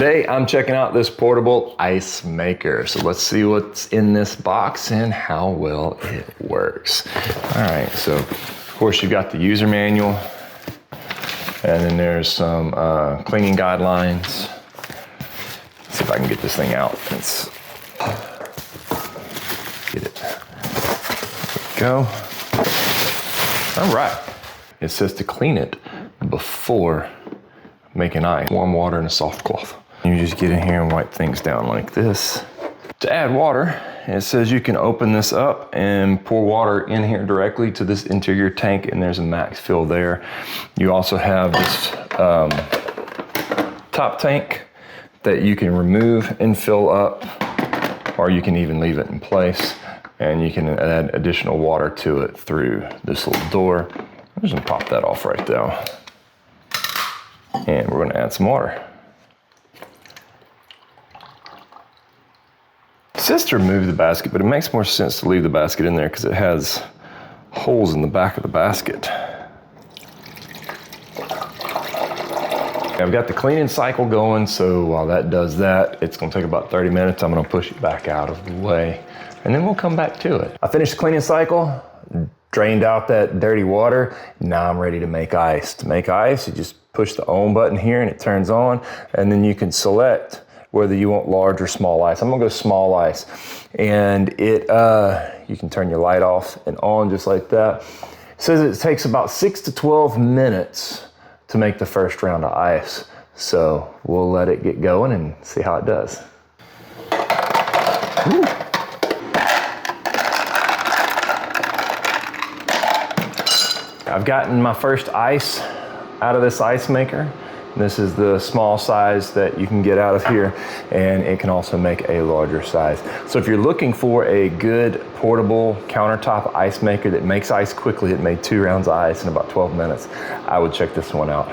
Today I'm checking out this portable ice maker. So let's see what's in this box and how well it works. All right, so of course you've got the user manual, and then there's some cleaning guidelines. Let's see if I can get this thing out. Let's get it. There we go. All right. It says to clean it before making ice. Warm water and a soft cloth. You just get in here and wipe things down like this. To add water, it says you can open this up and pour water in here directly to this interior tank, and there's a max fill there. You also have this top tank that you can remove and fill up, or you can even leave it in place, and you can add additional water to it through this little door. I'm just gonna pop that off right now. And we're gonna add some water. It says to remove the basket, but it makes more sense to leave the basket in there because it has holes in the back of the basket. I've got the cleaning cycle going, so while that does that, it's gonna take about 30 minutes. I'm gonna push it back out of the way, and then we'll come back to it. I finished the cleaning cycle, drained out that dirty water. Now I'm ready to make ice. To make ice, you just push the on button here and it turns on, and then you can select whether you want large or small ice. I'm gonna go small ice. And it, you can turn your light off and on just like that. It says it takes about 6 to 12 minutes to make the first round of ice. So we'll let it get going and see how it does. Woo. I've gotten my first ice out of this ice maker. This is the small size that you can get out of here, and it can also make a larger size. So if you're looking for a good portable countertop ice maker that makes ice quickly, it made 2 rounds of ice in about 12 minutes, I would check this one out.